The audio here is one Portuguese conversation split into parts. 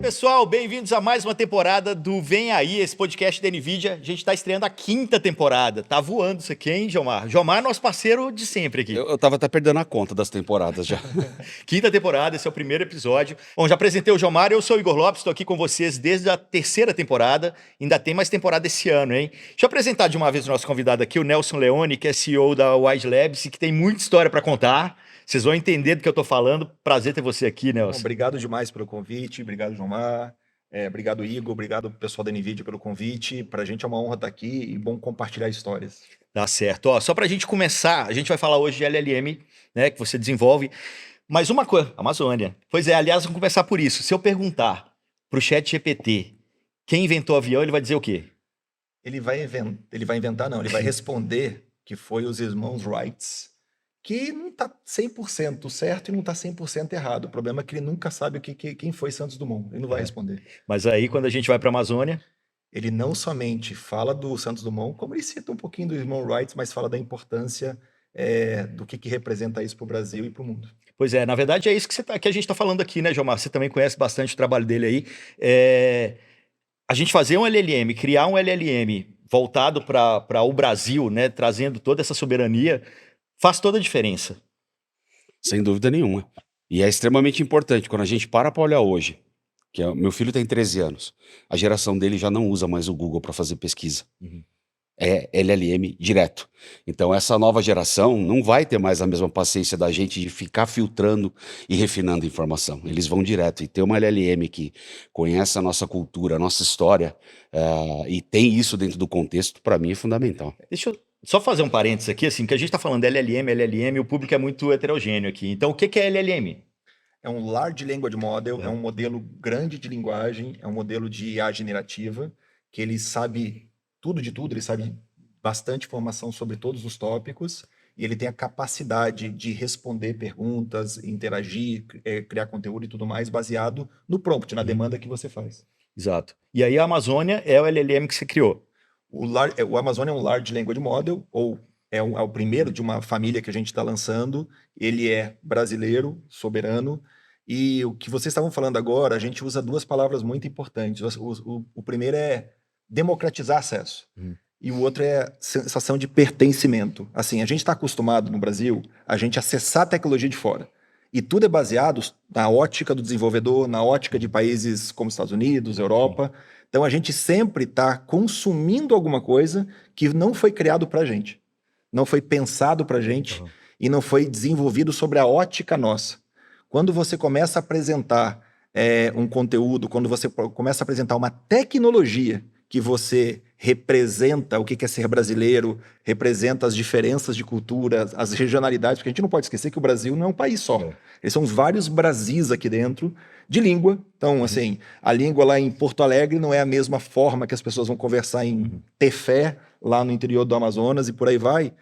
pessoal, bem-vindos a mais uma temporada do Vem Aí, esse podcast da NVIDIA. A gente está estreando a 5ª temporada. Tá voando isso aqui, hein, Jomar? Jomar é nosso parceiro de sempre aqui. Eu tava até perdendo a conta das temporadas já. 5ª temporada, esse é o primeiro episódio. Bom, já apresentei o Jomar, eu sou o Igor Lopes, estou aqui com vocês desde a 3ª temporada. Ainda tem mais temporada esse ano, hein? Deixa eu apresentar de uma vez o nosso convidado aqui, o Nelson Leone, que é CEO da Wise Labs e que tem muita história para contar. Vocês vão entender do que eu estou falando. Prazer ter você aqui, Nelson. Bom, obrigado demais pelo convite, obrigado, Jomar, obrigado, Igor, obrigado, pessoal da NVIDIA, pelo convite. Para a gente é uma honra estar aqui e bom compartilhar histórias. Tá certo. Ó, só para a gente começar, a gente vai falar hoje de LLM, né, que você desenvolve. Mas uma coisa, Amazônia. Pois é, aliás, vamos começar por isso. Se eu perguntar para o ChatGPT quem inventou o avião, ele vai dizer o quê? Ele vai inventar, não, ele vai responder que foi os irmãos Wright, que não está 100% certo e não está 100% errado. O problema é que ele nunca sabe quem foi Santos Dumont. Ele não vai responder. Mas aí, quando a gente vai para a Amazônia... Ele não somente fala do Santos Dumont, como ele cita um pouquinho do irmão Wright, mas fala da importância do que representa isso para o Brasil e para o mundo. Pois é, na verdade é isso que a gente está falando aqui, né, Jomar? Você também conhece bastante o trabalho dele aí. A gente fazer um LLM, criar um LLM voltado para o Brasil, né, trazendo toda essa soberania, faz toda a diferença. Sem dúvida nenhuma. E é extremamente importante, quando a gente para olhar hoje, que meu filho tem 13 anos, a geração dele já não usa mais o Google para fazer pesquisa. Uhum. É LLM direto. Então essa nova geração não vai ter mais a mesma paciência da gente de ficar filtrando e refinando informação. Eles vão direto. E ter uma LLM que conhece a nossa cultura, a nossa história, e tem isso dentro do contexto, para mim é fundamental. Deixa eu só fazer um parênteses aqui, assim, que a gente está falando de LLM, o público é muito heterogêneo aqui. Então, o que é LLM? É um Large Language Model, é um modelo grande de linguagem, é um modelo de IA generativa, que ele sabe tudo de tudo, ele sabe bastante informação sobre todos os tópicos, e ele tem a capacidade de responder perguntas, interagir, criar conteúdo e tudo mais, baseado no prompt, na demanda que você faz. Exato. E aí a Amazônia é o LLM que você criou. O Amazônia é um Large Language Model, ou é o primeiro de uma família que a gente está lançando. Ele é brasileiro, soberano, e o que vocês estavam falando agora, a gente usa duas palavras muito importantes. O primeiro é democratizar acesso, e o outro é sensação de pertencimento. Assim, a gente está acostumado no Brasil a gente acessar a tecnologia de fora, e tudo é baseado na ótica do desenvolvedor, na ótica de países como Estados Unidos, Europa. Então a gente sempre está consumindo alguma coisa que não foi criado para a gente, não foi pensado para a gente e não foi desenvolvido sobre a ótica nossa. Quando você começa a apresentar um conteúdo, quando você começa a apresentar uma tecnologia que você representa o que é ser brasileiro, representa as diferenças de cultura, as regionalidades, porque a gente não pode esquecer que o Brasil não é um país só. Eles são vários Brasis aqui dentro, de língua. Então, assim, a língua lá em Porto Alegre não é a mesma forma que as pessoas vão conversar em Tefé, lá no interior do Amazonas, e por aí vai.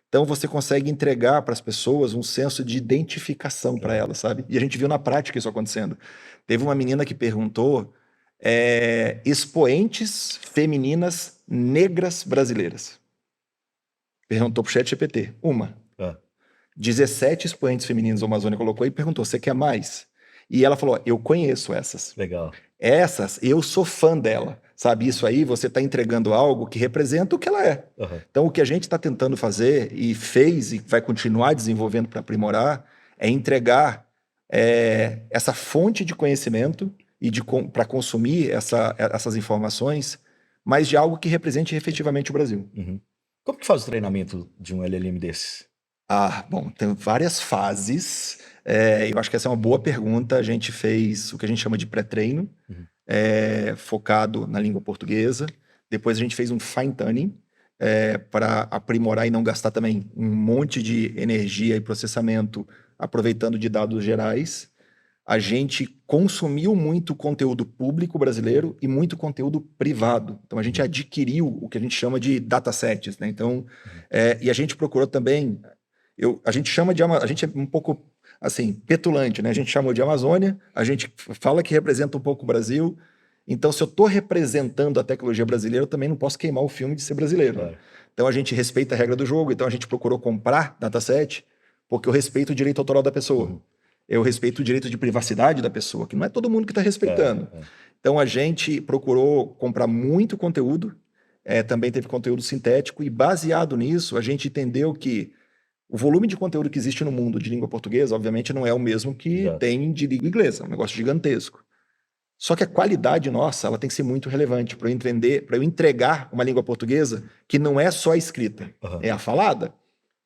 Então, você consegue entregar para as pessoas um senso de identificação para elas, sabe? E a gente viu na prática isso acontecendo. Teve uma menina que perguntou expoentes femininas negras brasileiras. Perguntou para o ChatGPT. 17 expoentes femininas da Amazônia colocou e perguntou, você quer mais? E ela falou, eu conheço essas. Legal. Essas, eu sou fã dela. Sabe, isso aí você está entregando algo que representa o que ela é. Então, o que a gente está tentando fazer, e fez, e vai continuar desenvolvendo para aprimorar, é entregar essa fonte de conhecimento e para consumir essas informações, mas de algo que represente efetivamente o Brasil. Como que faz o treinamento de um LLM desses? Bom, tem várias fases. Eu acho que essa é uma boa pergunta. A gente fez o que a gente chama de pré-treino, focado na língua portuguesa. Depois a gente fez um fine-tuning para aprimorar e não gastar também um monte de energia e processamento aproveitando de dados gerais. A gente consumiu muito conteúdo público brasileiro e muito conteúdo privado. Então, a gente adquiriu o que a gente chama de datasets, né? Então, e a gente procurou também... a gente é um pouco, assim, petulante, né? A gente chamou de Amazônia, a gente fala que representa um pouco o Brasil. Então, se eu estou representando a tecnologia brasileira, eu também não posso queimar o filme de ser brasileiro. Então, a gente respeita a regra do jogo. Então, a gente procurou comprar dataset porque eu respeito o direito autoral da pessoa. eu respeito o direito de privacidade da pessoa, que não é todo mundo que está respeitando. Então a gente procurou comprar muito conteúdo, também teve conteúdo sintético, e baseado nisso, a gente entendeu que o volume de conteúdo que existe no mundo de língua portuguesa, obviamente, não é o mesmo que tem de língua inglesa, é um negócio gigantesco. Só que a qualidade nossa, ela tem que ser muito relevante para eu entender, para eu entregar uma língua portuguesa que não é só a escrita, é a falada.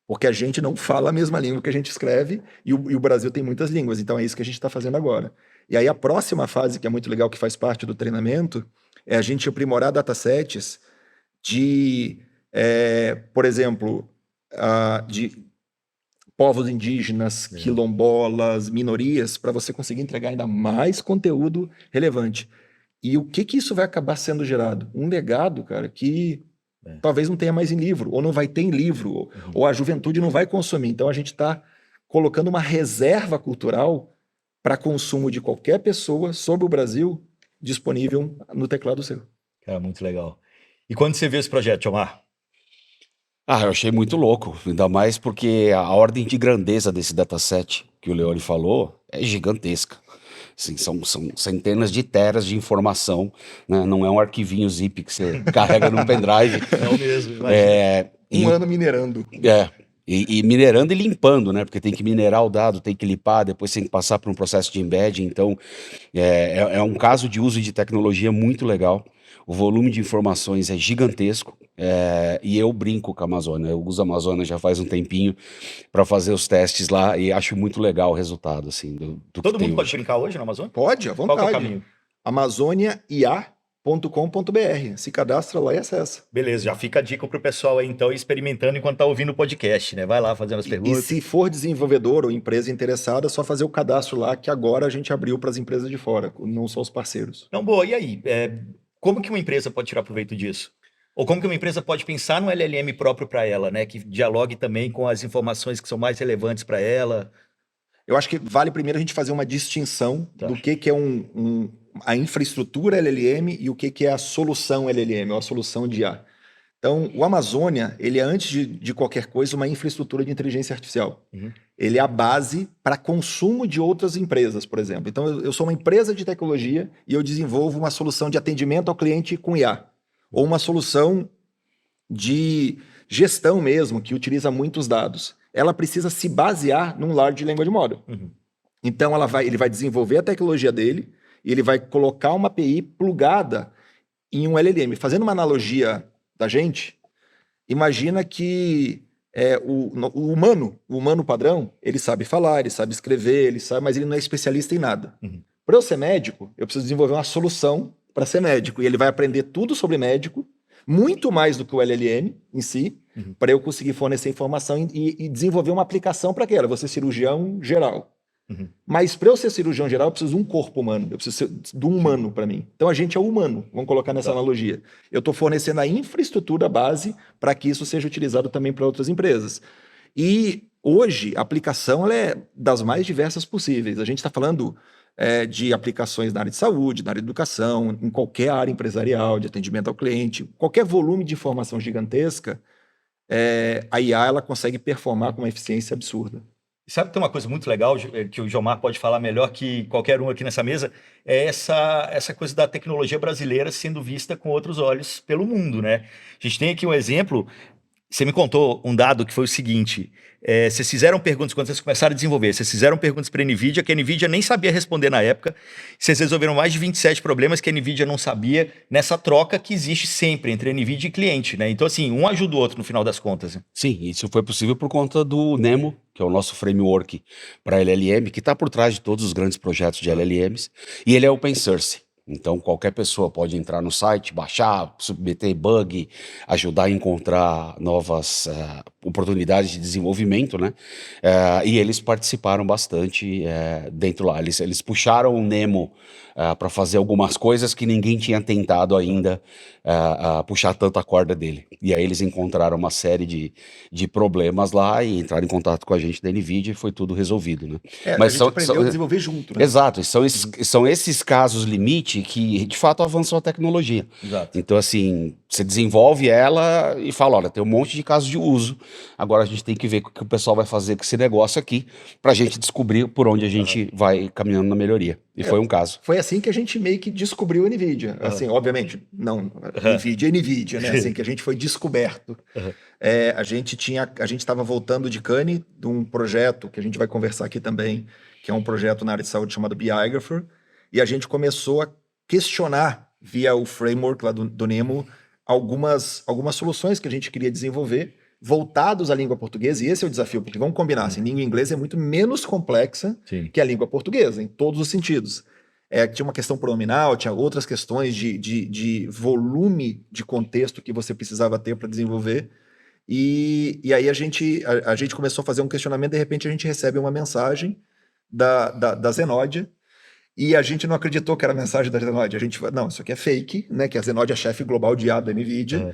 Porque a gente não fala a mesma língua que a gente escreve e o Brasil tem muitas línguas, então é isso que a gente está fazendo agora. E aí a próxima fase, que é muito legal, que faz parte do treinamento, é a gente aprimorar datasets de, por exemplo, de povos indígenas, quilombolas, minorias, para você conseguir entregar ainda mais conteúdo relevante. E o que isso vai acabar sendo gerado? Um legado, cara, que talvez não tenha mais em livro, ou não vai ter em livro, ou a juventude não vai consumir. Então a gente está colocando uma reserva cultural para consumo de qualquer pessoa sobre o Brasil disponível no teclado seu. Cara, muito legal. E quando você viu esse projeto, Omar? Eu achei muito louco, ainda mais porque a ordem de grandeza desse dataset que o Leone falou é gigantesca. Assim, são centenas de teras de informação, né? Não é um arquivinho zip que você carrega num pendrive. Não mesmo, imagina. Ano minerando. E minerando e limpando, né? Porque tem que minerar o dado, tem que limpar, depois tem que passar por um processo de embedding. Então, é um caso de uso de tecnologia muito legal. O volume de informações é gigantesco. E eu brinco com a Amazônia. Eu uso a Amazônia já faz um tempinho para fazer os testes lá e acho muito legal o resultado, assim, do Todo que mundo pode hoje. brincar hoje na Amazônia? Pode, à vontade. Qual que é o caminho? amazoniaia.com.br. Se cadastra lá e acessa. Beleza, já fica a dica pro pessoal aí, então, ir experimentando enquanto tá ouvindo o podcast, né? Vai lá fazendo as E perguntas. se for desenvolvedor ou empresa interessada, é só fazer o cadastro lá, que agora a gente abriu para as empresas de fora, não só os parceiros. Não, boa, e aí? Como que uma empresa pode tirar proveito disso? Ou como que uma empresa pode pensar no LLM próprio para ela, né? Que dialogue também com as informações que são mais relevantes para ela. Eu acho que vale primeiro a gente fazer uma distinção do que é a infraestrutura LLM e o que é a solução LLM, ou a solução de IA. Então, o Amazônia, ele é, antes de qualquer coisa, uma infraestrutura de inteligência artificial. Ele é a base para consumo de outras empresas, por exemplo. Então, eu sou uma empresa de tecnologia e eu desenvolvo uma solução de atendimento ao cliente com IA. Ou uma solução de gestão mesmo, que utiliza muitos dados. Ela precisa se basear num Large Language Model. Então, ele vai desenvolver a tecnologia dele e ele vai colocar uma API plugada em um LLM. Fazendo uma analogia da gente, imagina que o humano padrão, ele sabe falar, ele sabe escrever, mas ele não é especialista em nada. Para eu ser médico, eu preciso desenvolver uma solução para ser médico, e ele vai aprender tudo sobre médico, muito mais do que o LLM em si, para eu conseguir fornecer informação e desenvolver uma aplicação para aquela. Eu vou ser cirurgião geral. Mas para eu ser cirurgião geral, eu preciso de um corpo humano, eu preciso de um humano para mim. Então a gente é o humano, vamos colocar nessa analogia. Eu estou fornecendo a infraestrutura base para que isso seja utilizado também para outras empresas. E hoje a aplicação ela é das mais diversas possíveis. A gente está falando de aplicações na área de saúde, na área de educação, em qualquer área empresarial, de atendimento ao cliente, qualquer volume de informação gigantesca, a IA ela consegue performar com uma eficiência absurda. Sabe que tem uma coisa muito legal que o Jomar pode falar melhor que qualquer um aqui nessa mesa? É essa coisa da tecnologia brasileira sendo vista com outros olhos pelo mundo, né? A gente tem aqui um exemplo. Você me contou um dado que foi o seguinte: vocês fizeram perguntas, quando vocês começaram a desenvolver, vocês fizeram perguntas para a NVIDIA, que a NVIDIA nem sabia responder na época. Vocês resolveram mais de 27 problemas que a NVIDIA não sabia, nessa troca que existe sempre entre a NVIDIA e cliente, né? Então, assim, um ajuda o outro no final das contas. Né? Sim, isso foi possível por conta do Nemo, que é o nosso framework para LLM, que está por trás de todos os grandes projetos de LLMs, e ele é open source. Então, qualquer pessoa pode entrar no site, baixar, submeter bug, ajudar a encontrar novas oportunidades de desenvolvimento, né? E eles participaram bastante dentro lá. Eles puxaram o Nemo para fazer algumas coisas que ninguém tinha tentado ainda puxar tanta corda dele. E aí eles encontraram uma série de problemas lá e entraram em contato com a gente da NVIDIA e foi tudo resolvido, né? Mas a gente aprendeu a desenvolver junto, né? Exato, são esses casos limite que de fato avançam a tecnologia. Exato. Então, assim, Você desenvolve ela e fala, olha, tem um monte de casos de uso, agora a gente tem que ver o que o pessoal vai fazer com esse negócio aqui, pra gente descobrir por onde a gente vai caminhando na melhoria. E foi um caso. Foi assim que a gente meio que descobriu a NVIDIA. Assim, obviamente, não, NVIDIA é NVIDIA, né? Assim que a gente foi descoberto. A gente estava voltando de Cannes, de um projeto que a gente vai conversar aqui também, que é um projeto na área de saúde chamado Biographer, e a gente começou a questionar, via o framework lá do Nemo, algumas soluções que a gente queria desenvolver voltados à língua portuguesa, e esse é o desafio, porque vamos combinar, assim, língua inglesa é muito menos complexa que a língua portuguesa, em todos os sentidos. Tinha uma questão pronominal, tinha outras questões de volume de contexto que você precisava ter para desenvolver, e aí a gente começou a fazer um questionamento, de repente a gente recebe uma mensagem da Zenódia, e a gente não acreditou que era a mensagem da Zenódia. A gente falou, não, isso aqui é fake, né? Que a Zenódia é chefe global de IA da NVIDIA.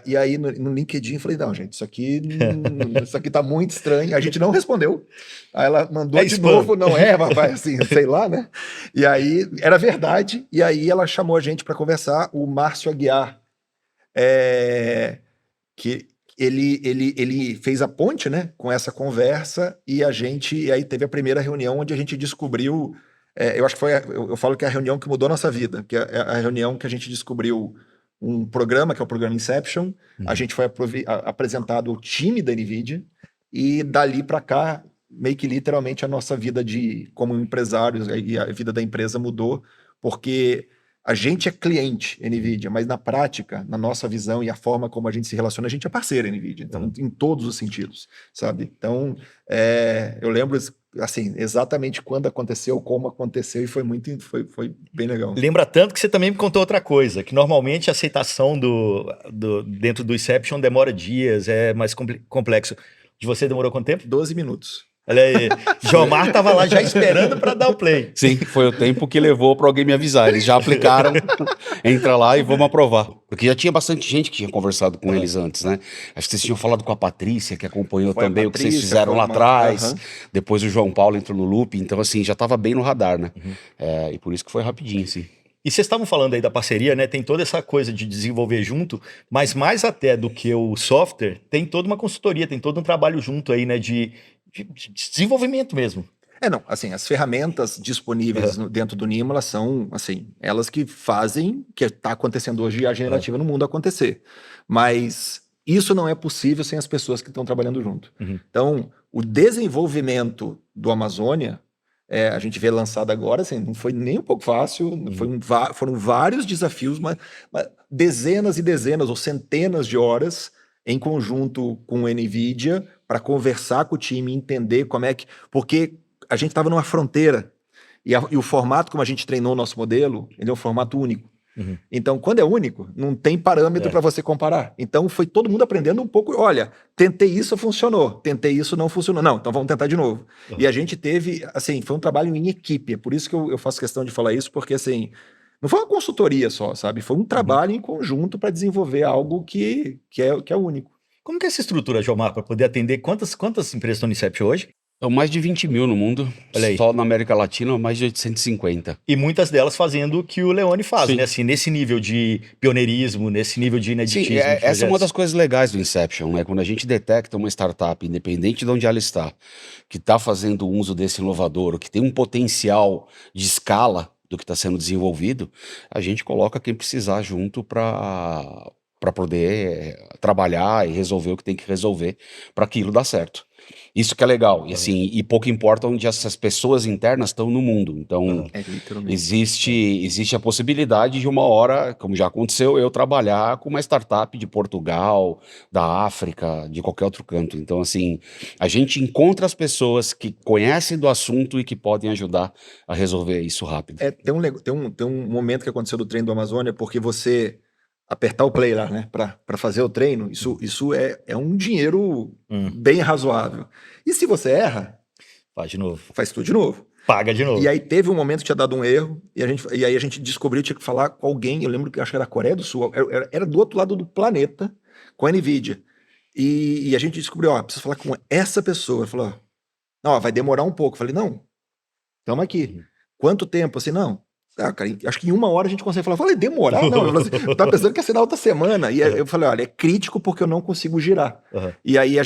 E aí no LinkedIn eu falei, não, gente, isso aqui tá muito estranho. A gente não respondeu. Aí ela mandou de novo, não vai assim, sei lá, né? E aí era verdade. E aí ela chamou a gente para conversar, o Márcio Aguiar, que ele fez a ponte, né, com essa conversa, e aí teve a primeira reunião onde a gente descobriu. Eu acho que eu falo que é a reunião que mudou a nossa vida, que é a reunião que a gente descobriu um programa, que é o programa Inception. A gente foi apresentado ao time da NVIDIA, e dali para cá, meio que literalmente a nossa vida como empresários e a vida da empresa mudou, porque a gente é cliente NVIDIA, mas na prática, na nossa visão e a forma como a gente se relaciona, a gente é parceiro NVIDIA, então, em todos os sentidos, sabe? Então, eu lembro assim, exatamente quando aconteceu, como aconteceu, e foi bem legal. Lembra tanto que você também me contou outra coisa, que normalmente a aceitação dentro do Inception demora dias, é mais complexo. De você demorou quanto tempo? 12 minutos. Olha aí, Jomar tava lá já esperando para dar o play. Sim, foi o tempo que levou para alguém me avisar. Eles já aplicaram, entra lá e vamos aprovar. Porque já tinha bastante gente que tinha conversado com eles antes, né? Acho que vocês tinham falado com a Patrícia, que acompanhou também o que vocês fizeram lá atrás. Depois o João Paulo entrou no loop, então assim, já estava bem no radar, né? E por isso que foi rapidinho, sim. E vocês estavam falando aí da parceria, né? Tem toda essa coisa de desenvolver junto, mas mais até do que o software, tem toda uma consultoria, tem todo um trabalho junto aí, né? De desenvolvimento mesmo. Não, assim, as ferramentas disponíveis dentro do Nimo, elas são, assim, elas que fazem o que está acontecendo hoje a generativa no mundo acontecer. Mas isso não é possível sem as pessoas que estão trabalhando junto. Então, o desenvolvimento do Amazônia, a gente vê lançado agora, assim, não foi nem um pouco fácil, foram vários desafios, mas dezenas e dezenas ou centenas de horas em conjunto com o NVIDIA para conversar com o time, entender como é que... Porque a gente estava numa fronteira e o formato como a gente treinou o nosso modelo, ele é um formato único. Então, quando é único, não tem parâmetro para você comparar. Então, foi todo mundo aprendendo um pouco. Olha, tentei isso, funcionou. Tentei isso, não funcionou. Não, então vamos tentar de novo. E a gente teve, assim, foi um trabalho em equipe. É por isso que eu faço questão de falar isso, porque, assim, não foi uma consultoria só, sabe? Foi um trabalho em conjunto para desenvolver algo que é único. Como que é essa estrutura, Jomar, para poder atender quantas empresas estão no Inception hoje? São mais de 20 mil no mundo. Olha aí. Só na América Latina, mais de 850. E muitas delas fazendo o que o Leone faz, né? Assim, nesse nível de pioneirismo, nesse nível de ineditismo. Sim, essa é uma das coisas legais do Inception, né? Quando a gente detecta uma startup, independente de onde ela está, que está fazendo uso desse inovador, ou que tem um potencial de escala do que está sendo desenvolvido, a gente coloca quem precisar junto para poder trabalhar e resolver o que tem que resolver para aquilo dar certo. Isso que é legal, e assim, e pouco importa onde essas pessoas internas estão no mundo. Então, existe a possibilidade de uma hora, como já aconteceu, eu trabalhar com uma startup de Portugal, da África, de qualquer outro canto. Então, assim, a gente encontra as pessoas que conhecem do assunto e que podem ajudar a resolver isso rápido. Tem um momento que aconteceu do treino do Amazônia, porque você apertar o play lá, né, para fazer o treino, isso é um dinheiro bem razoável. E se você erra, faz de novo. Faz tudo de novo. Paga de novo. E aí teve um momento que tinha dado um erro, e aí a gente descobriu, tinha que falar com alguém, eu lembro que acho que era a Coreia do Sul, era do outro lado do planeta, com a NVIDIA. E a gente descobriu, preciso falar com essa pessoa. Ele falou, não, vai demorar um pouco. Eu falei, não, estamos aqui. Quanto tempo? Assim, não, cara, acho que em 1 hora a gente consegue falar. Eu falei, demorar? Não, eu tava pensando que ia ser na outra semana. E eu falei, olha, é crítico porque eu não consigo girar. E aí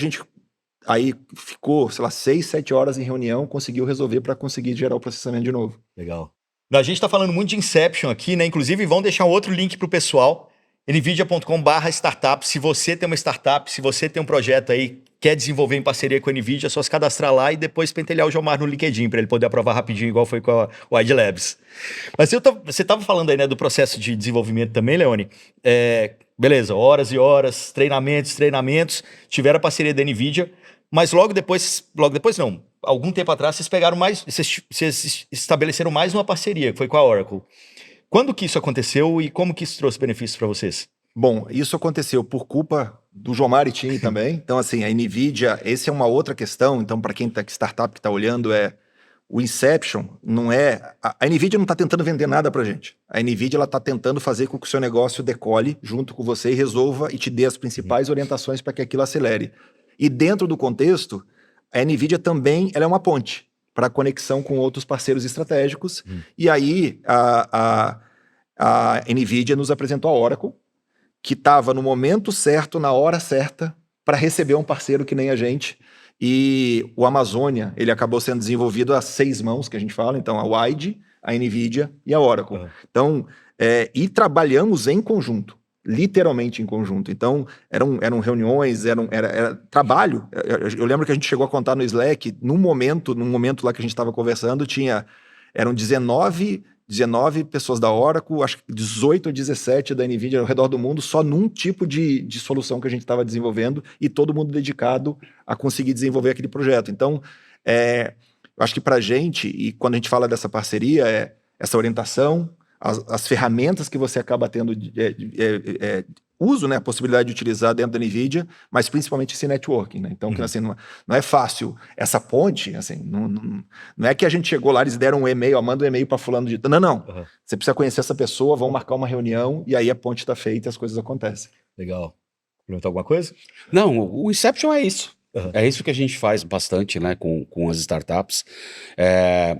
aí ficou, sei lá, 6, 7 horas em reunião, conseguiu resolver para conseguir gerar o processamento de novo. Legal. A gente está falando muito de Inception aqui, né? Inclusive, vão deixar um outro link para o pessoal, nvidia.com/startup. Se você tem uma startup, se você tem um projeto aí, quer desenvolver em parceria com a NVIDIA, é só se cadastrar lá e depois pentelhar o Jomar no LinkedIn, para ele poder aprovar rapidinho, igual foi com o ID Labs. Mas você estava falando aí, né, do processo de desenvolvimento também, Leone. Beleza, horas e horas, treinamentos, tiveram a parceria da NVIDIA, mas logo depois não, algum tempo atrás vocês estabeleceram mais uma parceria, que foi com a Oracle. Quando que isso aconteceu e como que isso trouxe benefícios para vocês? Bom, isso aconteceu por culpa do Jomar e time também. Então, assim, a NVIDIA, essa é uma outra questão. Então, para quem tá startup que está olhando, o Inception não é... A NVIDIA não está tentando vender nada para gente. A NVIDIA está tentando fazer com que o seu negócio decole junto com você e resolva e te dê as principais orientações para que aquilo acelere. E dentro do contexto, a NVIDIA também ela é uma ponte para conexão com outros parceiros estratégicos. E aí, a NVIDIA nos apresentou a Oracle, que estava no momento certo, na hora certa, para receber um parceiro que nem a gente. E o Amazônia, ele acabou sendo desenvolvido a 6 mãos, que a gente fala. Então, a Wide, a NVIDIA e a Oracle. Então, e trabalhamos em conjunto. Literalmente em conjunto. Então, eram reuniões, era trabalho. Eu lembro que a gente chegou a contar no Slack, num momento lá que a gente estava conversando, eram 19 pessoas da Oracle, acho que 18 ou 17 da NVIDIA ao redor do mundo, só num tipo de solução que a gente estava desenvolvendo, e todo mundo dedicado a conseguir desenvolver aquele projeto. Então, eu acho que para a gente, e quando a gente fala dessa parceria, essa orientação, as ferramentas que você acaba tendo uso, né, a possibilidade de utilizar dentro da NVIDIA, mas principalmente esse networking, né? Então, que, assim, não é fácil essa ponte, assim, não é que a gente chegou lá, eles deram um e-mail, manda um e-mail para fulano de... Não. Você precisa conhecer essa pessoa, vão marcar uma reunião e aí a ponte está feita e as coisas acontecem. Legal. Perguntar alguma coisa? Não, o Inception é isso. É isso que a gente faz bastante, né, com as startups.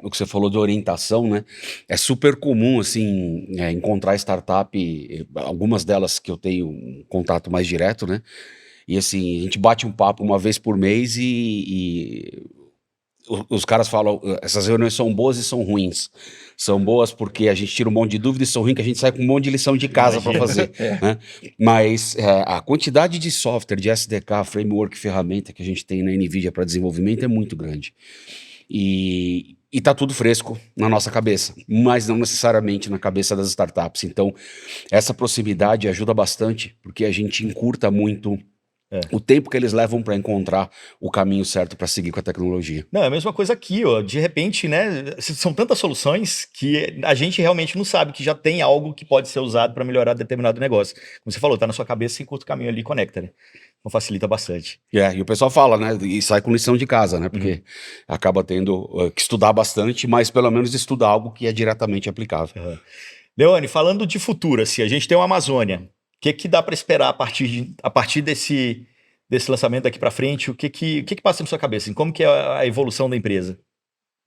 O que você falou de orientação, né, é super comum, assim, encontrar startup, algumas delas que eu tenho um contato mais direto, né, e assim, a gente bate um papo uma vez por mês e os caras falam, essas reuniões são boas e são ruins. São boas porque a gente tira um monte de dúvidas, e são ruins que a gente sai com um monte de lição de casa para fazer. Né? Mas a quantidade de software, de SDK, framework, ferramenta que a gente tem na NVIDIA para desenvolvimento é muito grande. E tá tudo fresco na nossa cabeça, mas não necessariamente na cabeça das startups. Então, essa proximidade ajuda bastante, porque a gente encurta muito o tempo que eles levam para encontrar o caminho certo para seguir com a tecnologia. Não, é a mesma coisa aqui, ó. De repente, né? São tantas soluções que a gente realmente não sabe que já tem algo que pode ser usado para melhorar determinado negócio. Como você falou, tá na sua cabeça, você encurta o caminho ali e conecta, né? Então facilita bastante. E o pessoal fala, né? E sai com lição de casa, né? Porque acaba tendo que estudar bastante, mas pelo menos estuda algo que é diretamente aplicável. Leone, falando de futuro, assim, a gente tem uma Amazônia. O que dá para esperar a partir desse lançamento daqui para frente? O que passa na sua cabeça? Assim, como que é a evolução da empresa?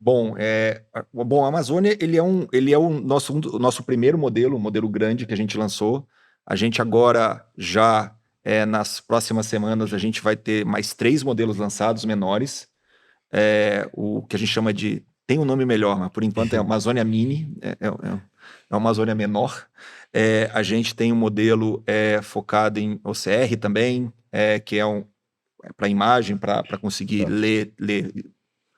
Bom, a Amazônia ele é o nosso primeiro modelo, um modelo grande que a gente lançou. A gente agora já nas próximas semanas a gente vai ter mais 3 modelos lançados menores. O que a gente chama de... Tem um nome melhor, mas por enquanto é Amazônia Mini, é uma Amazônia menor. A gente tem um modelo focado em OCR também, que é para imagem, para conseguir ler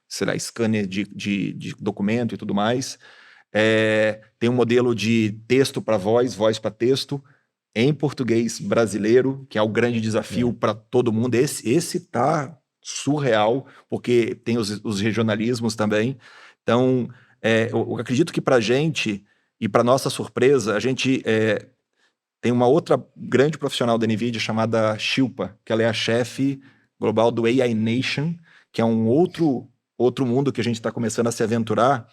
sei lá, scanner de documento e tudo mais. Tem um modelo de texto para voz para texto, em português brasileiro, que é o grande desafio para todo mundo. Esse tá surreal, porque tem os regionalismos também. Então, eu acredito que para a gente, e para nossa surpresa, a gente tem uma outra grande profissional da NVIDIA chamada Shilpa, que ela é a chefe global do AI Nation, que é um outro mundo que a gente está começando a se aventurar,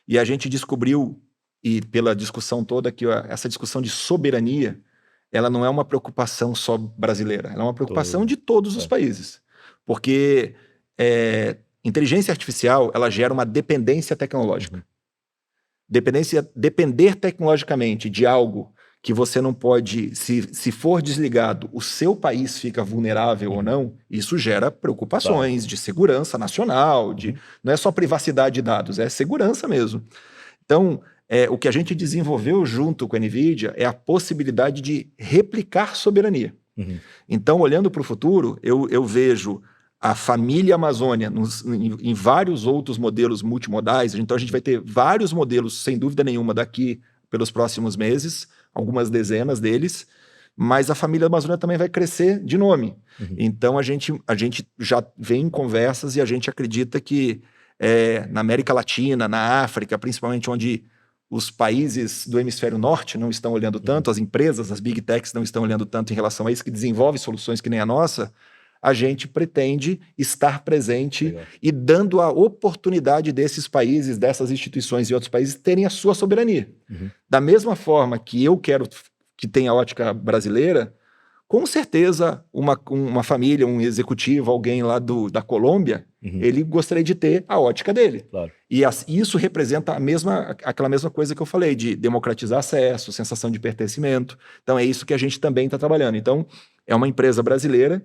e a gente descobriu, e pela discussão toda, que essa discussão de soberania, ela não é uma preocupação só brasileira, ela é uma preocupação de todos os países, porque inteligência artificial, ela gera uma dependência tecnológica. depender tecnologicamente de algo que você não pode, se for desligado, o seu país fica vulnerável ou não, isso gera preocupações de segurança nacional, não é só privacidade de dados, é segurança mesmo. Então, o que a gente desenvolveu junto com a NVIDIA é a possibilidade de replicar soberania. Então, olhando para o futuro, eu vejo a família Amazônia em vários outros modelos multimodais. Então, a gente vai ter vários modelos, sem dúvida nenhuma, daqui pelos próximos meses, algumas dezenas deles, mas a família Amazônia também vai crescer de nome. Então, a gente já vem em conversas e a gente acredita que na América Latina, na África, principalmente onde os países do hemisfério norte não estão olhando tanto, as empresas, as big techs não estão olhando tanto em relação a isso, que desenvolvem soluções que nem a nossa, a gente pretende estar presente e dando a oportunidade desses países, dessas instituições e outros países terem a sua soberania. Da mesma forma que eu quero que tenha a ótica brasileira, com certeza uma família, um executivo, alguém lá da Colômbia, ele gostaria de ter a ótica dele. Claro. E isso representa aquela mesma coisa que eu falei, de democratizar acesso, sensação de pertencimento. Então é isso que a gente também está trabalhando. Então é uma empresa brasileira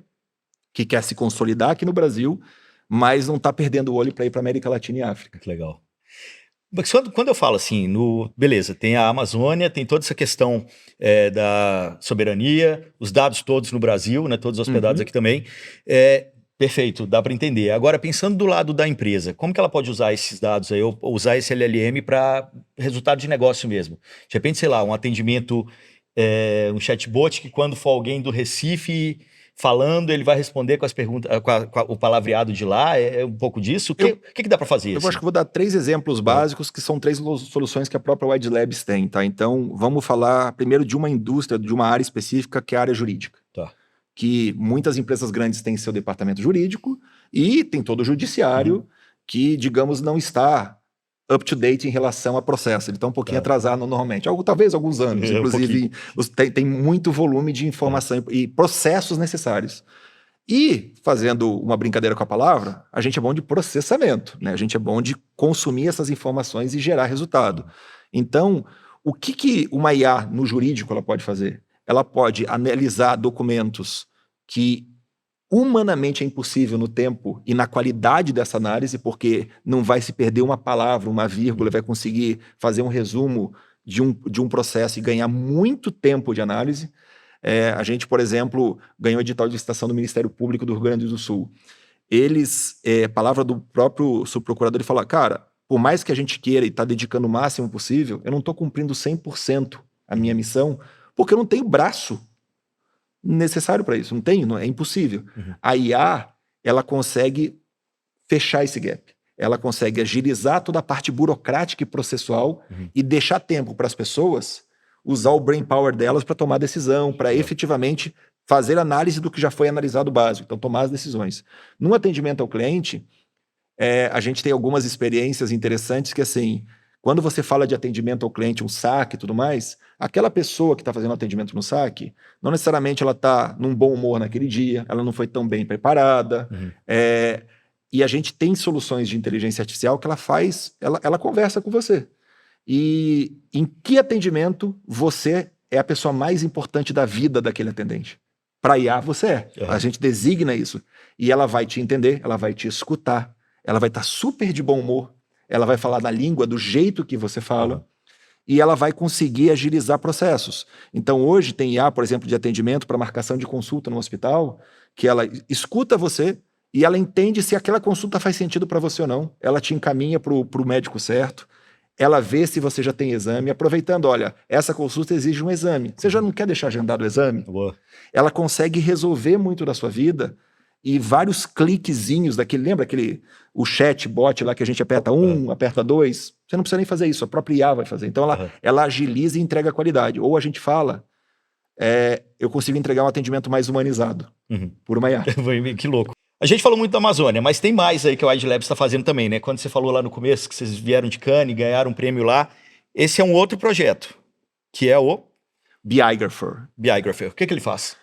que quer se consolidar aqui no Brasil, mas não está perdendo o olho para ir para a América Latina e África. Que legal. Mas quando eu falo assim, beleza, tem a Amazônia, tem toda essa questão da soberania, os dados todos no Brasil, né, todos hospedados aqui também, perfeito, dá para entender. Agora, pensando do lado da empresa, como que ela pode usar esses dados aí, ou usar esse LLM para resultado de negócio mesmo? De repente, sei lá, um atendimento, um chatbot que quando for alguém do Recife falando, ele vai responder com as perguntas, com o palavreado de lá, um pouco disso? O que dá para fazer? Eu acho que vou dar 3 exemplos básicos, que são 3 soluções que a própria Wide Labs tem, tá? Então, vamos falar primeiro de uma indústria, de uma área específica, que é a área jurídica. Tá. Que muitas empresas grandes têm seu departamento jurídico e tem todo o judiciário que, digamos, não está up-to-date em relação a processo. Ele está um pouquinho atrasado normalmente. Talvez alguns anos. Inclusive, tem muito volume de informação e processos necessários. E, fazendo uma brincadeira com a palavra, a gente é bom de processamento, né? A gente é bom de consumir essas informações e gerar resultado. Então, o que uma IA no jurídico ela pode fazer? Ela pode analisar documentos que humanamente é impossível no tempo e na qualidade dessa análise, porque não vai se perder uma palavra, uma vírgula, vai conseguir fazer um resumo de um processo e ganhar muito tempo de análise. A gente, por exemplo, ganhou edital de licitação do Ministério Público do Rio Grande do Sul. Palavra do próprio subprocurador, ele fala, cara, por mais que a gente queira e está dedicando o máximo possível, eu não estou cumprindo 100% a minha missão, porque eu não tenho braço necessário para isso, é impossível. A IA, ela consegue fechar esse gap, ela consegue agilizar toda a parte burocrática e processual e deixar tempo para as pessoas usar o brain power delas para tomar decisão, para efetivamente fazer análise do que já foi analisado básico, então tomar as decisões. No atendimento ao cliente, a gente tem algumas experiências interessantes que, assim, quando você fala de atendimento ao cliente, um saque e tudo mais, aquela pessoa que está fazendo atendimento no saque, não necessariamente ela está num bom humor naquele dia, ela não foi tão bem preparada, e a gente tem soluções de inteligência artificial que ela conversa com você. E em que atendimento você é a pessoa mais importante da vida daquele atendente? Para IA, você é. A gente designa isso. E ela vai te entender, ela vai te escutar, ela vai estar super de bom humor, ela vai falar na língua do jeito que você fala, e ela vai conseguir agilizar processos. Então, hoje tem IA, por exemplo, de atendimento para marcação de consulta no hospital, que ela escuta você e ela entende se aquela consulta faz sentido para você ou não. Ela te encaminha para o médico certo, ela vê se você já tem exame, aproveitando, olha, essa consulta exige um exame. Você já não quer deixar agendado o exame? Boa. Ela consegue resolver muito da sua vida e vários cliquezinhos daquele, lembra o chatbot lá que a gente aperta aperta 2? Você não precisa nem fazer isso, a própria IA vai fazer. Então ela agiliza e entrega qualidade. Ou a gente fala, eu consigo entregar um atendimento mais humanizado por uma IA. Que louco. A gente falou muito da Amazônia, mas tem mais aí que a Wide Labs está fazendo também, né? Quando você falou lá no começo que vocês vieram de Cannes, ganharam um prêmio lá, esse é um outro projeto, que é o Biographer. Biographer. O que ele faz?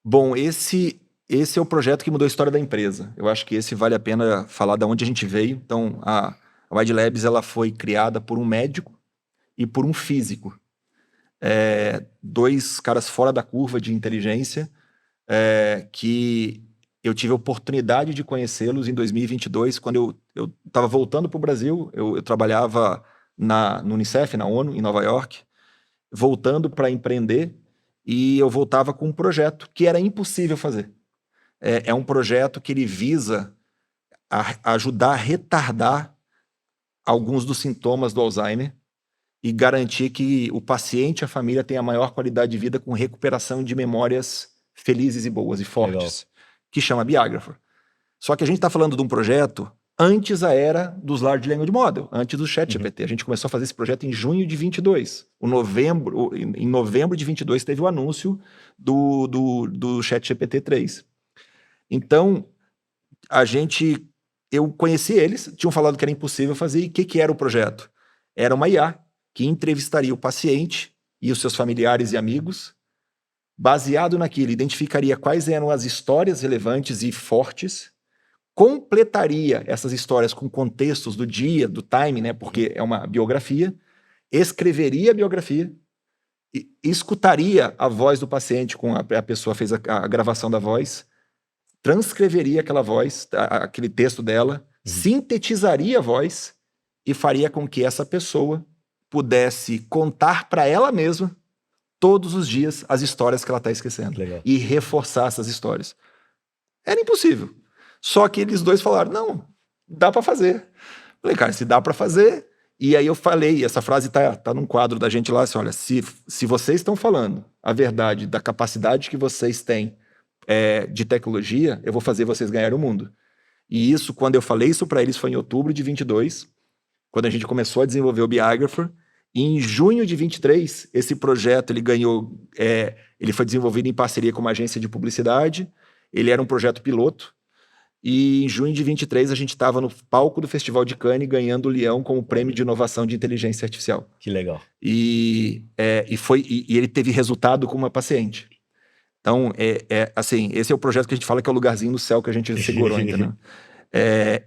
Bom, esse é o projeto que mudou a história da empresa. Eu acho que esse vale a pena falar de onde a gente veio. Então, a Wide Labs ela foi criada por um médico e por um físico. Dois caras fora da curva de inteligência, que eu tive a oportunidade de conhecê-los em 2022, quando eu estava voltando para o Brasil. Eu trabalhava no Unicef, na ONU, em Nova York, voltando para empreender, e eu voltava com um projeto que era impossível fazer. É um projeto que ele visa ajudar a retardar alguns dos sintomas do Alzheimer e garantir que o paciente e a família tenham a maior qualidade de vida com recuperação de memórias felizes e boas e fortes, que chama Biographer. Só que a gente está falando de um projeto antes da era dos Large Language Model, antes do ChatGPT. A gente começou a fazer esse projeto em junho de 22. Em novembro de 22 teve o anúncio do ChatGPT 3. Então, eu conheci eles, tinham falado que era impossível fazer, e o que era o projeto? Era uma IA que entrevistaria o paciente e os seus familiares e amigos, baseado naquilo, identificaria quais eram as histórias relevantes e fortes, completaria essas histórias com contextos do dia, do time, né, porque é uma biografia, escreveria a biografia, escutaria a voz do paciente, com a pessoa fez a gravação da voz, transcreveria aquela voz, aquele texto dela, sintetizaria a voz e faria com que essa pessoa pudesse contar para ela mesma todos os dias as histórias que ela está esquecendo. Legal. E reforçar essas histórias. Era impossível. Só que eles dois falaram, não, dá para fazer. Falei, cara, se dá para fazer... E aí eu falei, essa frase tá num quadro da gente lá, assim, olha, se vocês estão falando a verdade da capacidade que vocês têm de tecnologia, eu vou fazer vocês ganharem o mundo. E isso, quando eu falei isso para eles, foi em outubro de 22, quando a gente começou a desenvolver o Biographer. E em junho de 23, esse projeto ele foi desenvolvido em parceria com uma agência de publicidade. Ele era um projeto piloto. E em junho de 23, a gente estava no palco do Festival de Cannes ganhando o Leão como prêmio de inovação de inteligência artificial. Que legal. E ele teve resultado com uma paciente. Então, assim, esse é o projeto que a gente fala que é o lugarzinho no céu que a gente segurou, entendeu?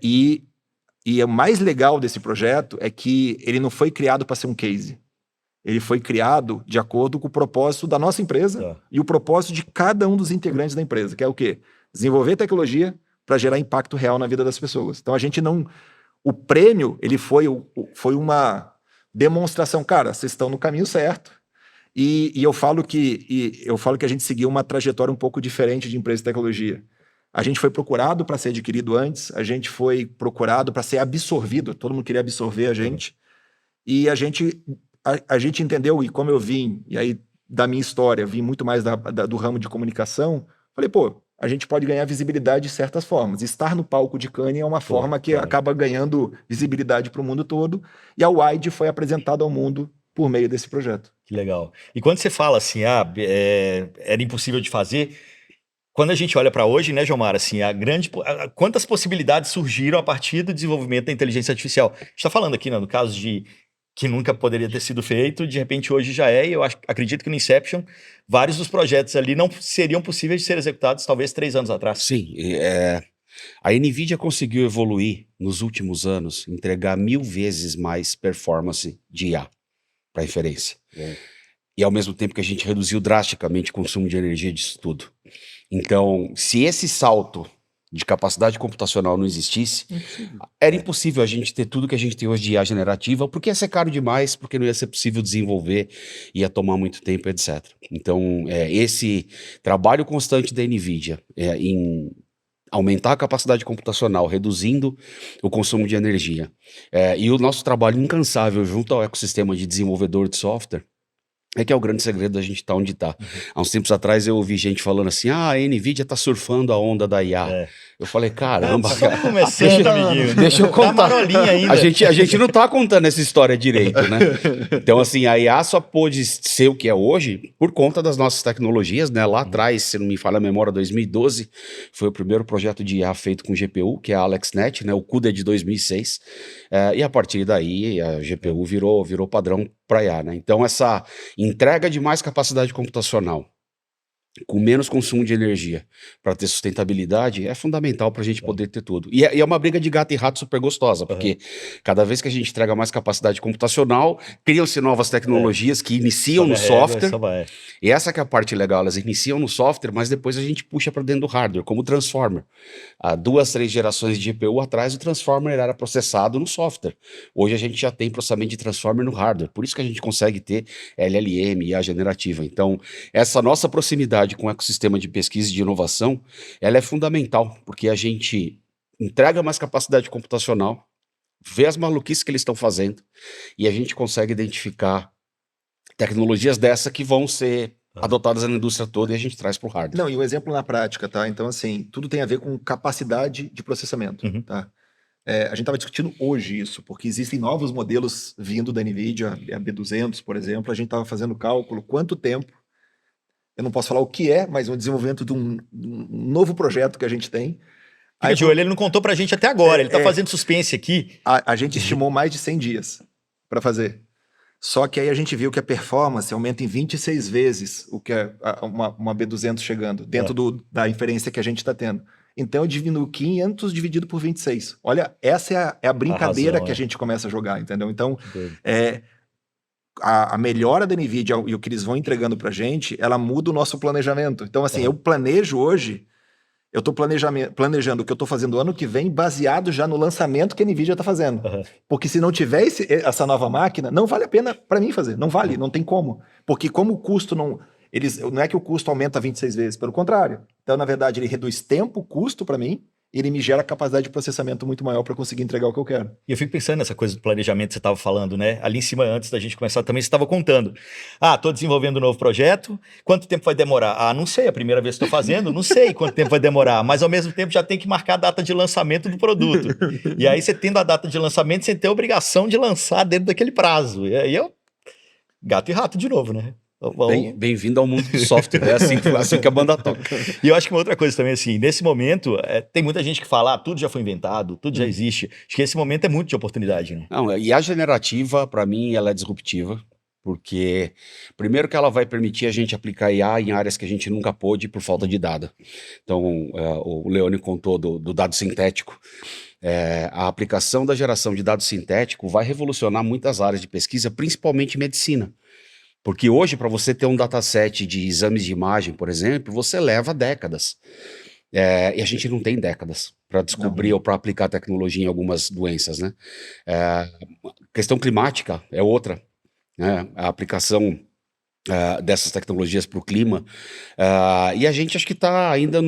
E o mais legal desse projeto é que ele não foi criado para ser um case. Ele foi criado de acordo com o propósito da nossa empresa e o propósito de cada um dos integrantes da empresa, que é o quê? Desenvolver tecnologia para gerar impacto real na vida das pessoas. Então, a gente não... O prêmio, ele foi uma demonstração. Cara, vocês estão no caminho certo. E eu falo que a gente seguiu uma trajetória um pouco diferente de empresa de tecnologia. A gente foi procurado para ser adquirido antes, a gente foi procurado para ser absorvido, todo mundo queria absorver a gente. E a gente entendeu, e como eu vim, e aí da minha história, vim muito mais do ramo de comunicação, falei, pô, a gente pode ganhar visibilidade de certas formas. Estar no palco de Cannes é uma forma que acaba ganhando visibilidade para o mundo todo, e a Wide foi apresentada ao mundo por meio desse projeto. Que legal. E quando você fala assim, era impossível de fazer, quando a gente olha para hoje, né, Jomar, assim, quantas possibilidades surgiram a partir do desenvolvimento da inteligência artificial? A gente está falando aqui, né, no caso de que nunca poderia ter sido feito, de repente hoje já é, e eu acredito que no Inception, vários dos projetos ali não seriam possíveis de ser executados talvez 3 anos atrás. Sim, a NVIDIA conseguiu evoluir nos últimos anos, entregar 1000 vezes mais performance de IA para inferência. E ao mesmo tempo que a gente reduziu drasticamente o consumo de energia disso tudo. Então, se esse salto de capacidade computacional não existisse, era impossível a gente ter tudo que a gente tem hoje de IA generativa, porque ia ser caro demais, porque não ia ser possível desenvolver, ia tomar muito tempo, etc. Então, esse trabalho constante da NVIDIA em aumentar a capacidade computacional, reduzindo o consumo de energia, e o nosso trabalho incansável junto ao ecossistema de desenvolvedor de software, que é o grande segredo da gente estar onde está. Há uns tempos atrás eu ouvi gente falando assim, a NVIDIA está surfando a onda da IA. Eu falei, caramba, cara. Começando, amiguinho. Deixa eu contar. Tá marolinha ainda. A gente não está contando essa história direito, né? Então, assim, a IA só pôde ser o que é hoje por conta das nossas tecnologias, né? Lá atrás, se não me falha a memória, 2012, foi o primeiro projeto de IA feito com GPU, que é a AlexNet, né? O CUDA é de 2006. E a partir daí, a GPU virou padrão para IA, né? Então, essa entrega de mais capacidade computacional com menos consumo de energia, para ter sustentabilidade, é fundamental para a gente poder ter tudo. E é uma briga de gato e rato super gostosa, porque cada vez que a gente entrega mais capacidade computacional, criam-se novas tecnologias que iniciam Sobe no a régua, software, só vai. e essa que é a parte legal, elas iniciam no software, mas depois a gente puxa para dentro do hardware, como o Transformer. Há 2, 3 gerações de GPU atrás, o Transformer era processado no software. Hoje a gente já tem processamento de Transformer no hardware, por isso que a gente consegue ter LLM e IA generativa. Então, essa nossa proximidade com o ecossistema de pesquisa e de inovação, ela é fundamental, porque a gente entrega mais capacidade computacional, vê as maluquices que eles estão fazendo, e a gente consegue identificar tecnologias dessa que vão ser adotadas na indústria toda e a gente traz para o hardware. Não, e o exemplo na prática, tá? Então, assim, tudo tem a ver com capacidade de processamento, tá? A gente estava discutindo hoje isso, porque existem novos modelos vindo da NVIDIA, a B200, por exemplo. A gente estava fazendo cálculo, quanto tempo, eu não posso falar o que é, mas o desenvolvimento de um novo projeto que a gente tem. Fica de olho, ele não contou pra gente até agora, ele tá fazendo suspense aqui. A gente estimou mais de 100 dias para fazer. Só que aí a gente viu que a performance aumenta em 26 vezes o que é uma B200 chegando, dentro da inferência que a gente está tendo. Então eu diminuo 500 dividido por 26. Olha, essa é a brincadeira que a gente começa a jogar, entendeu? Então, a melhora da NVIDIA e o que eles vão entregando pra gente, ela muda o nosso planejamento. Então, assim, eu planejo hoje, eu estou planejando o que eu estou fazendo ano que vem, baseado já no lançamento que a NVIDIA está fazendo. Porque se não tiver essa nova máquina, não vale a pena para mim fazer. Não vale, não tem como. Porque como o custo não é que o custo aumenta 26 vezes, pelo contrário. Então, na verdade, ele reduz tempo, custo para mim, e ele me gera capacidade de processamento muito maior para conseguir entregar o que eu quero. E eu fico pensando nessa coisa do planejamento que você estava falando, né? Ali em cima, antes da gente começar também, você estava contando. Estou desenvolvendo um novo projeto, quanto tempo vai demorar? Não sei, a primeira vez que estou fazendo, não sei quanto tempo vai demorar, mas ao mesmo tempo já tem que marcar a data de lançamento do produto. E aí você tendo a data de lançamento, você tem a obrigação de lançar dentro daquele prazo. E aí gato e rato de novo, né? Bem-vindo ao mundo do software, é assim que a banda toca. E eu acho que uma outra coisa também, assim, nesse momento, tem muita gente que fala, tudo já foi inventado, tudo já existe. Acho que esse momento é muito de oportunidade, né? Não, e a generativa, para mim, ela é disruptiva, porque primeiro que ela vai permitir a gente aplicar IA em áreas que a gente nunca pôde por falta de dado. Então, o Leone contou do dado sintético. A aplicação da geração de dado sintético vai revolucionar muitas áreas de pesquisa, principalmente medicina. Porque hoje, para você ter um dataset de exames de imagem, por exemplo, você leva décadas. E a gente não tem décadas para descobrir ou para aplicar tecnologia em algumas doenças, né? Questão climática é outra, né? A aplicação dessas tecnologias para o clima. E a gente acho que está ainda,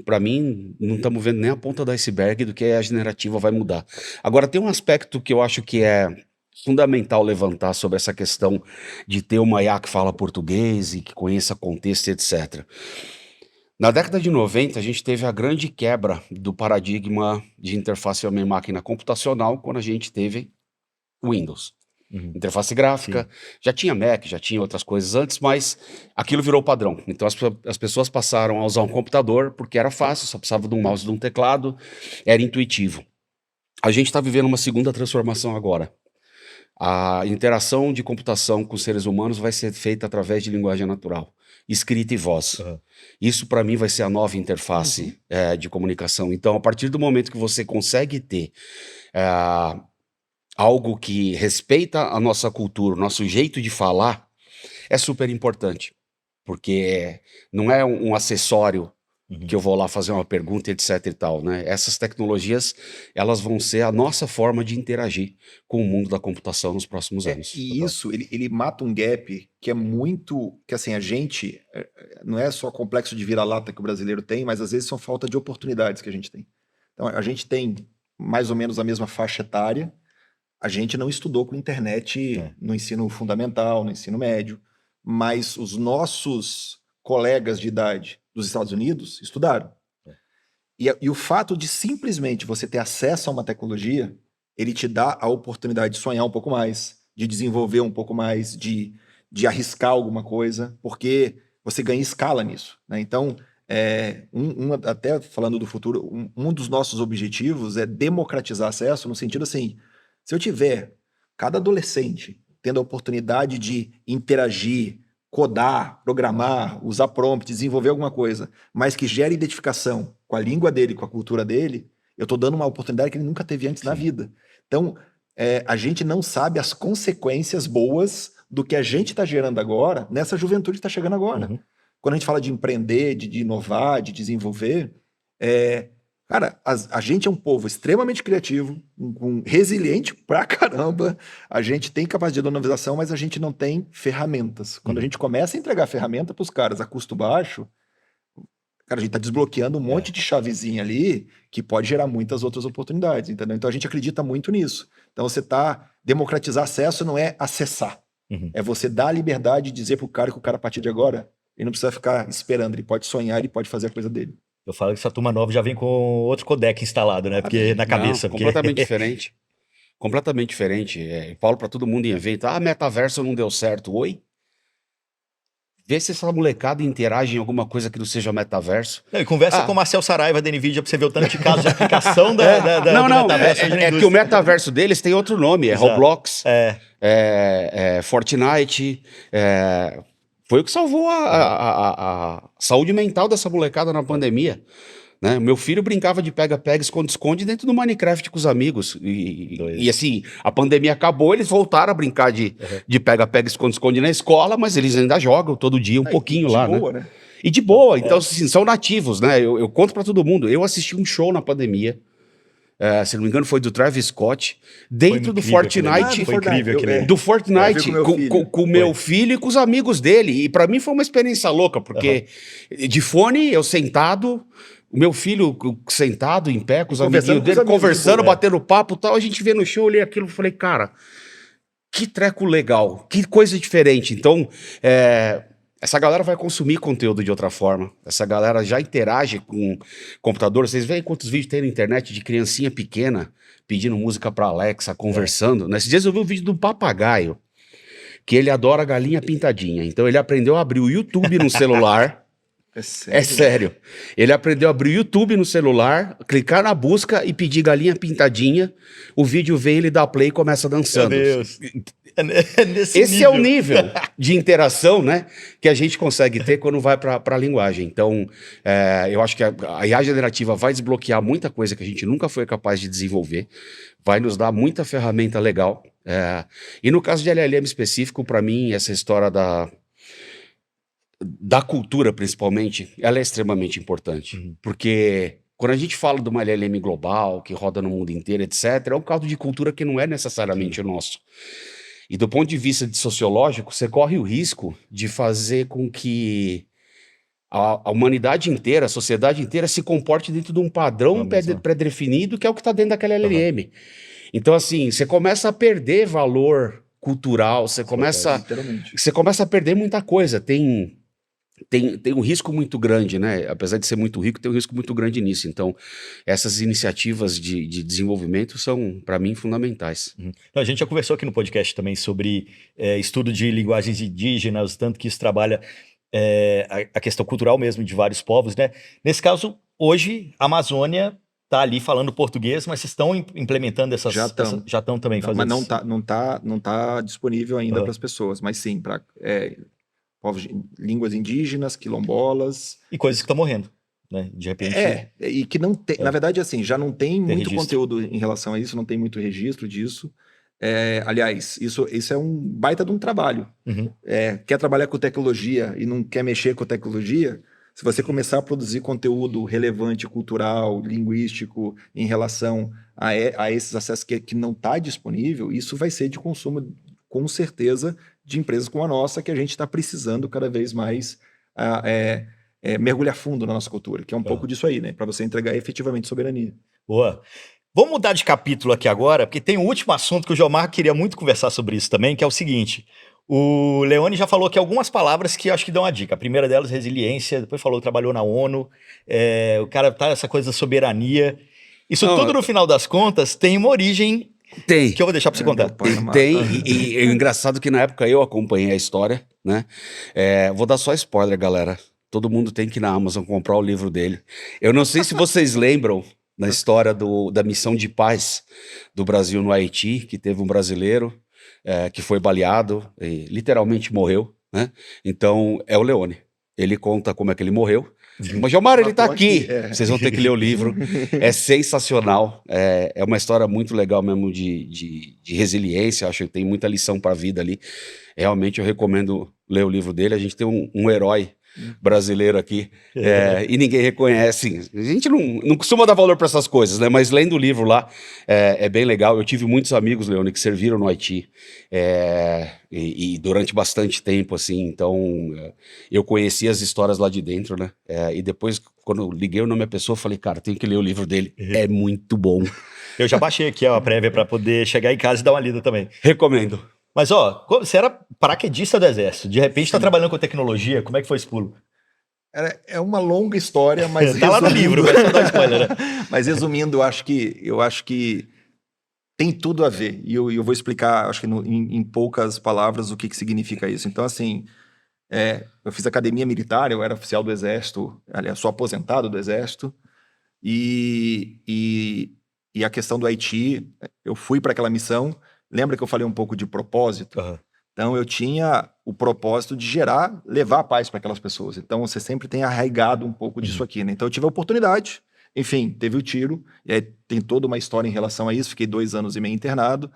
para mim, não estamos vendo nem a ponta do iceberg do que a generativa vai mudar. Agora, tem um aspecto que eu acho que é fundamental levantar sobre essa questão de ter uma IA que fala português e que conheça contexto, etc. Na década de 90, a gente teve a grande quebra do paradigma de interface homem-máquina computacional quando a gente teve Windows. Interface gráfica, já tinha Mac, já tinha outras coisas antes, mas aquilo virou padrão. Então as pessoas passaram a usar um computador porque era fácil, só precisava de um mouse e de um teclado, era intuitivo. A gente está vivendo uma segunda transformação agora. A interação de computação com seres humanos vai ser feita através de linguagem natural, escrita e voz. Isso, para mim, vai ser a nova interface de comunicação. Então, a partir do momento que você consegue ter algo que respeita a nossa cultura, o nosso jeito de falar, é super importante. Porque não é um acessório que eu vou lá fazer uma pergunta, etc e tal, né? Essas tecnologias, elas vão ser a nossa forma de interagir com o mundo da computação nos próximos anos. E isso, ele mata um gap que é muito... Que assim, a gente... Não é só complexo de vira-lata que o brasileiro tem, mas às vezes são falta de oportunidades que a gente tem. Então, a gente tem mais ou menos a mesma faixa etária, a gente não estudou com internet no ensino fundamental, no ensino médio, mas os nossos colegas de idade dos Estados Unidos estudaram. E o fato de simplesmente você ter acesso a uma tecnologia, ele te dá a oportunidade de sonhar um pouco mais, de desenvolver um pouco mais, de arriscar alguma coisa, porque você ganha escala nisso, né? Então, até falando do futuro, um dos nossos objetivos é democratizar acesso, no sentido assim, se eu tiver cada adolescente tendo a oportunidade de interagir codar, programar, usar prompt, desenvolver alguma coisa, mas que gere identificação com a língua dele, com a cultura dele, eu estou dando uma oportunidade que ele nunca teve antes na vida. Então, a gente não sabe as consequências boas do que a gente está gerando agora nessa juventude que está chegando agora. Uhum. Quando a gente fala de empreender, de inovar, de desenvolver, cara, a gente é um povo extremamente criativo, resiliente pra caramba, a gente tem capacidade de inovação, mas a gente não tem ferramentas. Quando a gente começa a entregar ferramenta para os caras a custo baixo, cara, a gente está desbloqueando um monte de chavezinha ali que pode gerar muitas outras oportunidades, entendeu? Então a gente acredita muito nisso. Então democratizar acesso não é acessar, é você dar a liberdade de dizer pro cara que o cara, a partir de agora, ele não precisa ficar esperando, ele pode sonhar, ele pode fazer a coisa dele. Eu falo que essa turma nova já vem com outro codec instalado, né? Porque na cabeça. Não, completamente diferente. Completamente diferente. Eu falo pra todo mundo em evento, metaverso não deu certo. Oi? Vê se essa molecada interage em alguma coisa que não seja metaverso. Não, e conversa com o Marcel Saraiva da NVIDIA pra você ver o tanto de casos de aplicação do metaverso. É que o metaverso deles tem outro nome, Exato. Roblox, Fortnite, foi o que salvou a saúde mental dessa molecada na pandemia. Né? Meu filho brincava de pega-pega, esconde-esconde dentro do Minecraft com os amigos. E assim, a pandemia acabou, eles voltaram a brincar de pega-pega, esconde-esconde na escola, mas eles ainda jogam todo dia um pouquinho lá, boa, né? né? E de boa, então assim, são nativos, né? Eu conto pra todo mundo, eu assisti um show na pandemia, se não me engano foi do Travis Scott, dentro do Fortnite. Foi incrível aquele do Fortnite, com o meu filho e com os amigos dele. E pra mim foi uma experiência louca, porque de fone, eu sentado, o meu filho sentado em pé com os amiguinhos dele, conversando, batendo papo e tal, a gente vê no show, olhei aquilo e falei, cara, que treco legal, que coisa diferente. Então, essa galera vai consumir conteúdo de outra forma. Essa galera já interage com computador. Vocês veem quantos vídeos tem na internet de criancinha pequena pedindo música pra Alexa, conversando. Nesses dias eu vi um vídeo do papagaio, que ele adora galinha pintadinha. Então ele aprendeu a abrir o YouTube no celular. É sério. Ele aprendeu a abrir o YouTube no celular, clicar na busca e pedir galinha pintadinha. O vídeo vem, ele dá play e começa dançando. Meu Deus. Esse é o nível de interação, né, que a gente consegue ter quando vai para a linguagem. Então, eu acho que a IA generativa vai desbloquear muita coisa que a gente nunca foi capaz de desenvolver, vai nos dar muita ferramenta legal. E no caso de LLM específico, para mim, essa história da cultura, principalmente, ela é extremamente importante. Porque quando a gente fala de uma LLM global, que roda no mundo inteiro, etc., é um caldo de cultura que não é necessariamente o nosso. E do ponto de vista sociológico, você corre o risco de fazer com que a humanidade inteira, a sociedade inteira se comporte dentro de um padrão pré-definido, que é o que está dentro daquela LLM. Então, assim, você começa a perder valor cultural, você começa a perder muita coisa. Tem um risco muito grande, né? Apesar de ser muito rico, tem um risco muito grande nisso. Então, essas iniciativas de desenvolvimento são, para mim, fundamentais. A gente já conversou aqui no podcast também sobre estudo de linguagens indígenas, tanto que isso trabalha a questão cultural mesmo de vários povos, né? Nesse caso, hoje, a Amazônia está ali falando português, mas vocês estão implementando essas... Já estão também fazendo isso. Mas não tá disponível ainda para as pessoas, mas sim, para... povos, línguas indígenas, quilombolas. E coisas que estão morrendo, né? De repente. E que não tem. Na verdade, assim, já não tem muito conteúdo em relação a isso, não tem muito registro disso. Aliás, isso é um baita de um trabalho. Quer trabalhar com tecnologia e não quer mexer com tecnologia? Se você começar a produzir conteúdo relevante, cultural, linguístico, em relação a esses acessos que não está disponível, isso vai ser de consumo, com certeza, de empresas como a nossa, que a gente está precisando cada vez mais mergulhar fundo na nossa cultura, que é um pouco disso aí, né? Para você entregar efetivamente soberania. Boa. Vamos mudar de capítulo aqui agora, porque tem um último assunto que o Jomar queria muito conversar sobre isso também, que é o seguinte: o Leone já falou aqui algumas palavras que eu acho que dão a dica. A primeira delas, resiliência, depois falou que trabalhou na ONU, o cara tá essa coisa da soberania. Isso tudo, no final das contas, tem uma origem... Tem. Que eu vou deixar pra você contar. Tem, e é engraçado que na época eu acompanhei a história, né? Vou dar só spoiler, galera. Todo mundo tem que ir na Amazon comprar o livro dele. Eu não sei se vocês lembram da história da missão de paz do Brasil no Haiti, que teve um brasileiro que foi baleado e literalmente morreu, né? Então, é o Leone. Ele conta como é que ele morreu. Mas, Gilmar, ele tá Matou aqui. é. Vocês vão ter que ler o livro. É sensacional. É uma história muito legal mesmo de resiliência. Acho que tem muita lição para a vida ali. Realmente eu recomendo ler o livro dele. A gente tem um herói brasileiro aqui e ninguém reconhece. A gente não costuma dar valor para essas coisas, né? Mas lendo o livro lá é bem legal. Eu tive muitos amigos, Leone, que serviram no Haiti e durante bastante tempo, assim. Então eu conheci as histórias lá de dentro, né? E depois, quando eu liguei o nome da pessoa, eu falei, cara, tenho que ler o livro dele. É muito bom. Eu já baixei aqui a prévia para poder chegar em casa e dar uma lida também. Recomendo. Mas, ó, você era paraquedista do Exército, de repente tá trabalhando com tecnologia, como é que foi esse pulo? É uma longa história, mas Tá lá no livro, vai só dar spoiler, né? Mas resumindo, eu acho que tem tudo a ver. E eu vou explicar, acho que em poucas palavras, o que significa isso. Então, assim, eu fiz academia militar, eu era oficial do Exército, aliás, sou aposentado do Exército, e a questão do Haiti, eu fui para aquela missão. Lembra que eu falei um pouco de propósito? Uhum. Então, eu tinha o propósito de levar a paz para aquelas pessoas. Então, você sempre tem arraigado um pouco disso aqui, né? Então, eu tive a oportunidade, enfim, teve o tiro, e aí tem toda uma história em relação a isso, fiquei 2 anos e meio internado,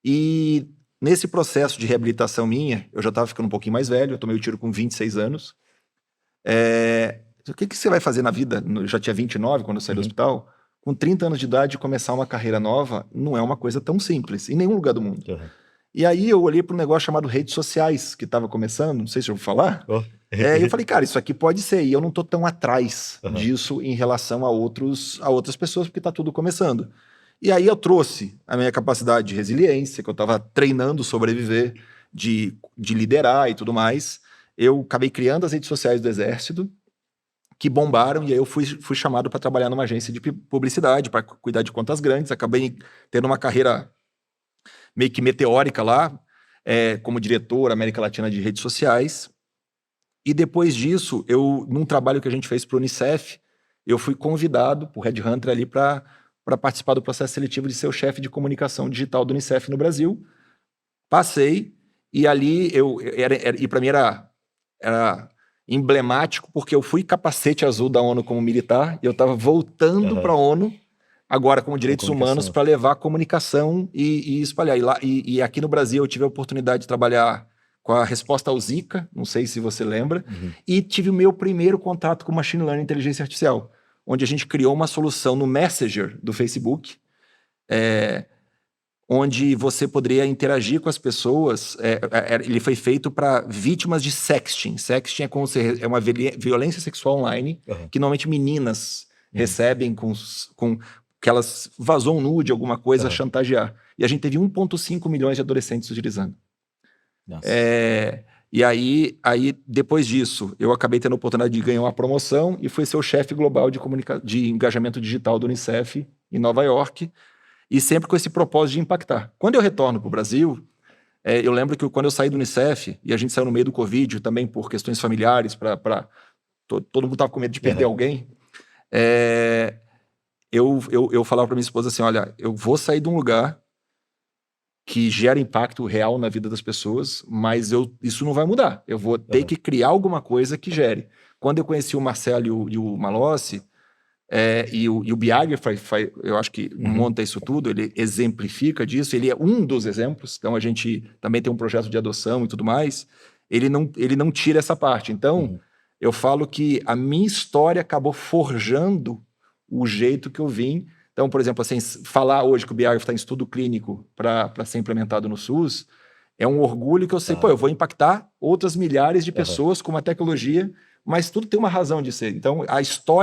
e nesse processo de reabilitação minha, eu já estava ficando um pouquinho mais velho, eu tomei o tiro com 26 anos. O que você vai fazer na vida? Eu já tinha 29 quando eu saí do hospital. Com 30 anos de idade, começar uma carreira nova não é uma coisa tão simples, em nenhum lugar do mundo. Uhum. E aí eu olhei para um negócio chamado redes sociais, que estava começando, não sei se eu vou falar. Oh. Eu falei, cara, isso aqui pode ser, e eu não estou tão atrás disso em relação a outras pessoas, porque está tudo começando. E aí eu trouxe a minha capacidade de resiliência, que eu estava treinando sobreviver, de liderar e tudo mais. Eu acabei criando as redes sociais do Exército, que bombaram, e aí eu fui chamado para trabalhar numa agência de publicidade, para cuidar de contas grandes. Acabei tendo uma carreira meio que meteórica lá, como diretor América Latina de redes sociais. E depois disso, num trabalho que a gente fez para o Unicef, eu fui convidado por Red Hunter ali para participar do processo seletivo de ser o chefe de comunicação digital do Unicef no Brasil. Passei, e ali e para mim era emblemático, porque eu fui capacete azul da ONU como militar, e eu estava voltando para a ONU, agora como direitos humanos, para levar a comunicação e espalhar. E aqui no Brasil eu tive a oportunidade de trabalhar com a resposta ao Zika, não sei se você lembra, e tive o meu primeiro contato com Machine Learning e Inteligência Artificial, onde a gente criou uma solução no Messenger do Facebook, onde você poderia interagir com as pessoas. Ele foi feito para vítimas de sexting. Sexting é uma violência sexual online, que normalmente meninas recebem com que elas vazou um nude, alguma coisa, chantagear. E a gente teve 1,5 milhões de adolescentes utilizando. E aí, depois disso, eu acabei tendo a oportunidade de ganhar uma promoção e fui ser o chefe global de engajamento digital do Unicef em Nova York, e sempre com esse propósito de impactar. Quando eu retorno para o Brasil, eu lembro que quando eu saí do Unicef, e a gente saiu no meio do Covid, também por questões familiares, todo mundo estava com medo de perder alguém, eu falava para minha esposa assim, olha, eu vou sair de um lugar que gera impacto real na vida das pessoas, mas isso não vai mudar. Eu vou ter que criar alguma coisa que gere. Quando eu conheci o Marcelo e o Malossi, e o Biaggi, eu acho que monta isso tudo, ele exemplifica disso, ele é um dos exemplos, então a gente também tem um projeto de adoção e tudo mais, ele não tira essa parte. Então, eu falo que a minha história acabou forjando o jeito que eu vim. Então, por exemplo, assim, falar hoje que o Biaggi está em estudo clínico para ser implementado no SUS, é um orgulho que eu sei, eu vou impactar outras milhares de pessoas com uma tecnologia, mas tudo tem uma razão de ser. Então,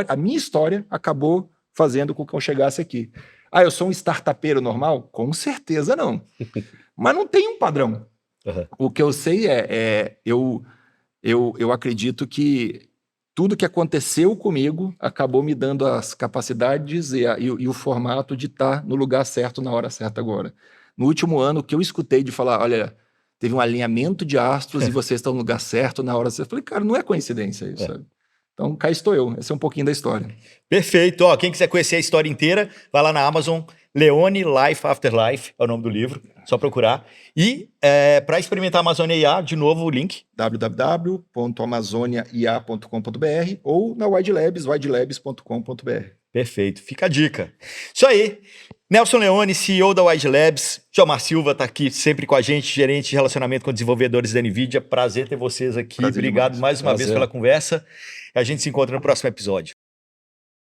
a minha história acabou fazendo com que eu chegasse aqui. Eu sou um startupeiro normal? Com certeza não. Mas não tem um padrão. O que eu sei eu acredito que tudo que aconteceu comigo acabou me dando as capacidades e o formato de estar no lugar certo, na hora certa agora. No último ano, o que eu escutei de falar, olha, teve um alinhamento de astros e vocês estão no lugar certo, na hora certa. Eu falei, cara, não é coincidência isso, sabe? Então, cá estou eu. Esse é um pouquinho da história. Perfeito. Quem quiser conhecer a história inteira, vai lá na Amazon. Leone, Life After Life é o nome do livro. Só procurar. E para experimentar a Amazônia IA, de novo o link. www.amazoniaia.com.br ou na Wide Labs, widelabs.com.br. Perfeito, fica a dica. Isso aí. Nelson Leone, CEO da Wide Labs. Jomar Silva está aqui sempre com a gente, gerente de relacionamento com desenvolvedores da NVIDIA. Prazer ter vocês aqui. Prazer Obrigado demais. mais uma vez pela conversa. A gente se encontra no próximo episódio.